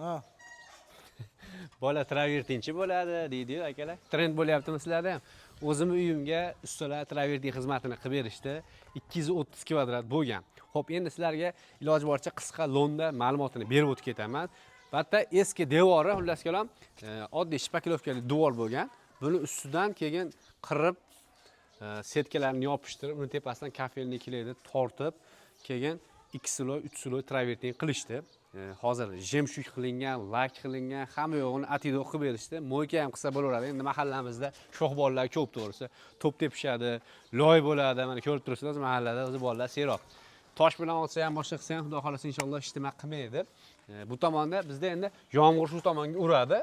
Ha. Bola travertinchi bo'ladi deydi-yu akalar. Trend bo'lyaptimi sizlarda ham? O'zimning uyimga ustalar travertin xizmatini qilib berishdi. 230 kvadrat bo'lgan. Xo'p, endi sizlarga iloji boricha qisqa lo'nda ma'lumotini berib o'tib ketaman. Albatta, eski devori, xullas kalom, oddiy shpakilovkali devor bo'lgan. Buni ustidan keyin qirib, setkalarni yopishtirib, uni tepasidan kafelniklarni tortib, keyin 2 sloy, 3 sloy travertin qilishdi. Hozir jemshuk qilingan, lak qilingan, hamma yo'g'ini atido qilib berishdi. Mo'yka ham qilsa bo'laveradi. Endi mahallamizda sho'x bolalar ko'p to'g'risi. To'p tepishadi, loy bo'ladi. Mana ko'rib turibsiz, mahallada o'zi bolalar seroq. Tosh bilan otsa ham, boshqa qilsa ham, xudo xolasa inshaalloh ijtimoiy qilmaydi. Bu tomonda bizda endi yomg'ir shu tomonga uradi.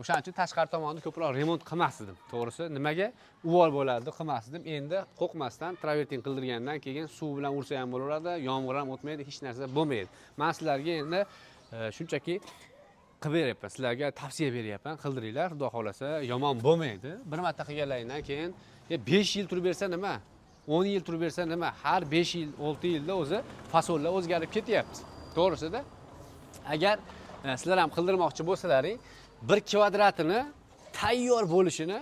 O'shaning uchun tashqari tomonni ko'proq remont qilmasdim. To'g'risi, nimaga uvol bo'ladi qilmasdim. Endi qo'rqmasdan travertin qildirgandan keyin suv bilan ursa ham bo'laveradi, yomg'ir ham o'tmaydi, hech narsa bo'lmaydi. Men sizlarga endi shunchaki qilib beryapman, sizlarga tavsiya beryapman, qildiringlar, xudo xolasa yomon bo'lmaydi. Bir marta qilganlaringdan keyin 5 yil turib bersa nima? 10 yil turib bersa nima? Har 5 yil, 6 yilda o'zi fasollar o'zgarib ketyapti. To'g'risida, agar sizlar ham qildirmoqchi bo'lsalaring, 1 kvadratini tayyor bo'lishini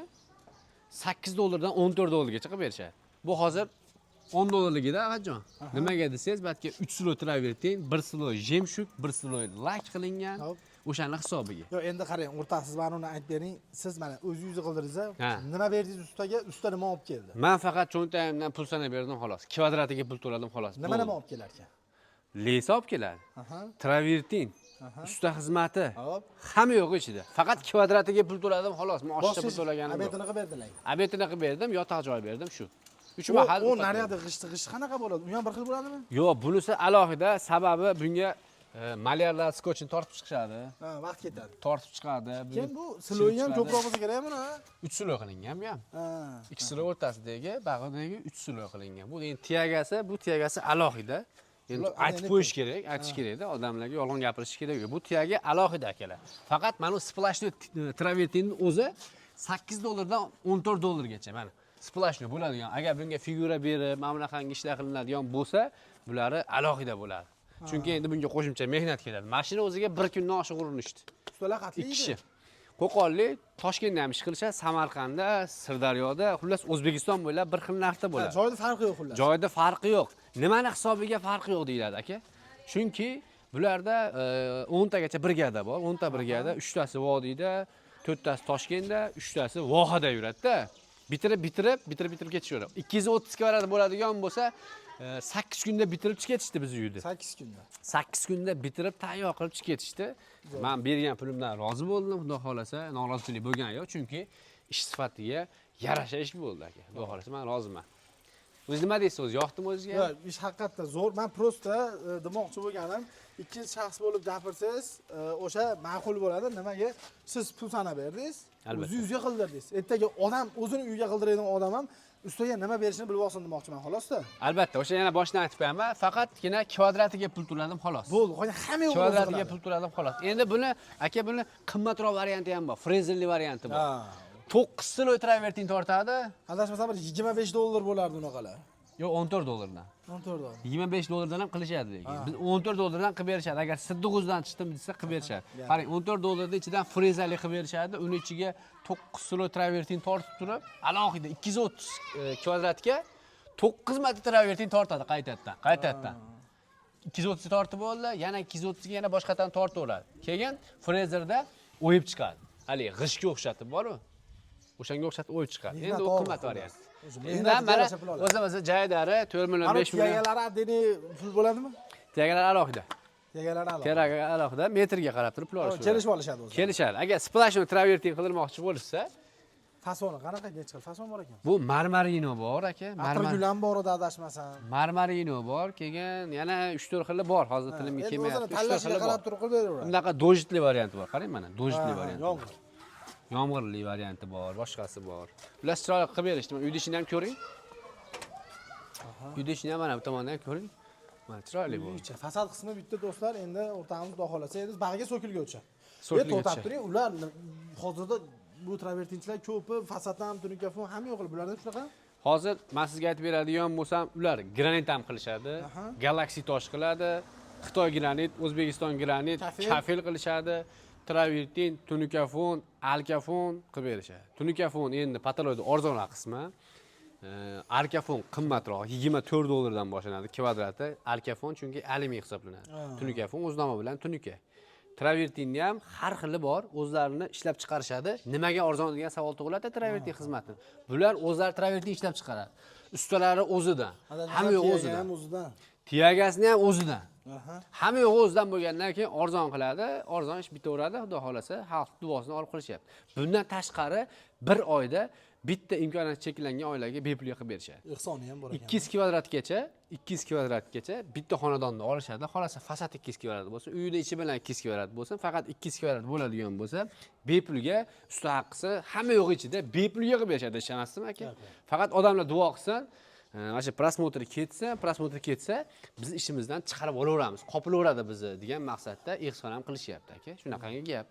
8 dollardan 14 dollargacha qilib berishadi. Bu hozir 10 dollarligida, Ahadjon. Nimaga desangiz, balki 3 sloy travertin, 1 sloy jemshuk, 1 sloy lak qilingan. O'shaning hisobiga. Yo'q, endi qarang, o'rtasiz mana uni aytib bering. Siz mana o'zingizni qildiringiz, nima berdingiz ustaga? Usta nima olib keldi? Men faqat cho'ntagimdan pul sanab berdim xolos. Kvadratiga pul to'ladim xolos. Nima olib kelar ekan? Les olib keladi. Travertin, usta xizmati. Hamma yo'q ichida. Faqat kvadratiga pul to'ladim xolos. Maoshcha pul to'laganim yo'q. Abetini qilib berdilar. Abetini qilib berdim, yotoq joy berdim shu. 3 mahal. U naryoqda g'ishti qanaqa bo'ladi? U ham bir xil bo'ladimi? Yo'q, bunisi alohida, sababi bunga malyarlar skochni tortib chiqishadi. Ha, vaqt ketadi. Tortib chiqadi. Keyin bu sloy ham ko'proq bo'lsa kerak buni. 3 sloy qilingan bu ham. Ha. 2 sloy o'rtasidagi, bag'ridagi 3 sloy qilingan. Bu endi tiyagasi alohida. Endi aytib qo'yish kerak, aytish kerak-da, odamlarga yolg'on gapirish kerak. Bu tiyaga alohida akalar. Faqat mana bu splashli travertinning o'zi 8 dollardan 14 dollargacha mana. Splashli bo'ladigan. Agar bunga figura berib, mana bunaqangi ishlar qilinadigan bo'lsa, bulari alohida bo'ladi. Chunki endi bunga qo'shimcha mehnat keladi. Mashina o'ziga 1 kundan oshiq urinishdi. Ustalar qatli 2 kishi. Qo'qonlik, Toshkentda ham ish qilishadi, Samarqandda, Sirdaryoda, xullas O'zbekiston bo'ylab bir xil narxda bo'ladi. Joyda farqi yo'q xullas. Joyda farqi yo'q. Nimani hisobiga farqi yo'q deyiladi aka? Chunki bularda 10 tagacha brigada bor, 10 ta brigada, 3 tasi Vodiyda, 4 tasi Toshkentda, 3 tasi Vohada yuradi-da. Bitirib ketishaveradi. 230 kvadrat bo'ladigan bo'lsa, 8 kunda bitirib chiqib ketishdi biz uyda. 8 kunda. 8 kunda bitirib tayyor qilib chiqib ketishdi. Men bergan pulimdan rozi bo'ldim, xudo xolasa, norozichilik bo'lgan yo'q, chunki ish sifatiga yarasha ish bo'ldi aka. Xudo xolasa men roziman. O'z nima deysiz, o'zi yoqdimi o'zingizga? Yo'q, ish haqiqatda zo'r. Men prosta demoqchi bo'lganim, ikkinchi shaxs bo'lib gapirsangiz, o'sha ma'qul bo'ladi. Nimaga? Siz pul sanab berdingiz, o'zingizga qildirdingiz. Ertaga odam o'zini uyiga qildiradigan odam ham ustiga nima berishini bilib olsin demoqchiman, xolos-da. Albatta, o'sha yana boshdan aytib qo'yaman, faqatgina kvadratiga pul to'ladim xolos. Bo'ldi, qolgan hamma yo'q. Kvadratiga pul to'ladim xolos. Endi buni buni qimmatroq varianti ham bor, frezerli varianti bor. 9 sloy travertin tortadi. Adashmasam bir 25 dollar bo'lardi unaqalar. Yo'q, 14 dollardan. 14 dollar. 25 dollardan ham qilishadi lekin. Biz 14 dollardan qilib berishadi. Agar 9 dan chiqdim desa qilib berishadi. Qarang, 14 dollarda ichidan frezerli qilib berishadi. Uni ichiga 9 sloy travertin tortib turib, alohida 230 kvadratga 9 marta travertin tortadi qaytadan. 230 tortib bo'ldi, yana 230 ga yana boshqadan tortaveradi. Keyin frezerda o'yib chiqadi. Hali g'ishga o'xshatib bor-ku. O'shanga o'xshatib o'yib chiqadi. Endi u qimmat variant. Endi mana o'zimiz joydari 4 million 5 million. Tiyagalari addiniy pul bo'ladimi? Tiyagalari alohida. Tiyagalari alohida. Tiyagalar alohida, metrga qarab turib pul olishadi. Kelishib olishadi o'zi. Kelishadi. Agar splashni travertin qildirmoqchi bo'lsa, fasoni qanaqa nechta fason bor ekan? bu marmarino bor aka, marmarino ham bor edi adashmasam. Marmarino bor, keyin yana 3-4 xili bor. Hozir tilimga kelmayapti. Tanlashiga qarab turib qilib bunaqa dojitli varianti bor. Qarang mana, dojitli varianti. Yomg'ir. Yomg'irli varianti bor, boshqasi bor. Ular chiroyli qilib berishdi. Uyda ishini ham ko'ring. Uyda ishini ham mana bu tomondan ko'ring. Mana chiroyli bo'ldi. Fasad qismi bitta do'stlar, endi o'rtamiz xudo xolasa, endi bag'ga so'kilguncha. So'kilguncha. To'xtab turing, ular hozirda bu travertinchilar ko'pi fasaddan ham tunikafon ham yo'q, bularda shunaqa. Hozir men sizga aytib beradigan bo'lsam, ular granit ham qilishadi, galaxy tosh qiladi, Xitoy granit, O'zbekiston granit, kafel qilishadi. Travertin, tunikafon, alkafon qilib berishadi. Tunikafon endi patologiyada arzonroq qismi. Alkafon qimmatroq, $24 boshlanadi kvadrati. Alkafon chunki alyumin hisoblanadi. Tunikafon o'z nomi bilan tunika. Travertinni ham har xili bor, o'zlarini ishlab chiqarishadi. Nimaga arzon degan savol tug'iladi travertin xizmati. Bular o'zlari travertin ishlab chiqaradi. Ustalari o'zidan, hamma yo'q o'zidan. Tiyagasini ham o'zidan. Hamma yo'q o'zidan bo'lgandan keyin arzon qiladi, arzon ish bitaveradi, xudo xolasa, xalq duosini olib qilishyapti. Bundan tashqari bir oyda bitta imkoniyati cheklangan oilaga bepul qilib berishadi. Ehsoni ham bor ekan. 200 kvadratgacha bitta xonadonni olishadi. Xolasa fasad 200 kvadrat bo'lsa, uyida ichi bilan 200 kvadrat bo'lsa, faqat 200 kvadrat bo'ladigan bo'lsa, bepulga usta haqqisi hamma yo'q ichida bepulga qilib berishadi, ishonasizmi aka? Faqat odamlar duo qilsin. Mana shu prosmotr ketsa, biz ishimizdan chiqarib olaveramiz, qopilaveradi bizni degan maqsadda ehson ham qilishyapti aka. Shunaqangi gap.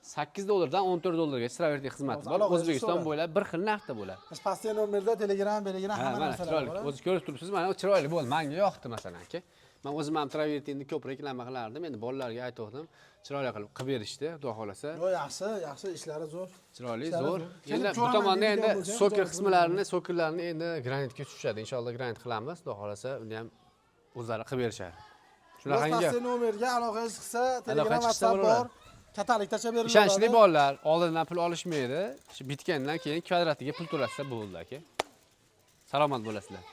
$8 dan $14 travertin xizmati bor. O'zbekiston bo'ylab bir xil narxda bo'ladi. Biz pastki nomerda Telegram hamma narsalar bor. O'zingiz ko'rib turibsiz, mana chiroyli bo'ldi. Menga yoqdi masalan aka. Men o'zim ham travertinni ko'p reklama qilardim. Endi bolalarga aytdim, chiroyli qilib berishdi, xudo xolasa. Yaxshi, ishlari zo'r. Chiroyli, zo'r. Endi bu tomonda endi soker sokerlarni endi granitga tushadi. Inshaalloh granit qilamiz, xudo xolasa, uni ham o'zlari qilib berishadi. Shunaqangi gap. Pastki nomerga aloqangiz qilsa, Telegram, WhatsApp bor. Katalik tashlab beriladi. Ishonchli bolalar, oldindan pul olishmaydi. Shu bitgandan keyin kvadratiga pul to'lashsa bo'ldi aka. Salomat bo'lasizlar.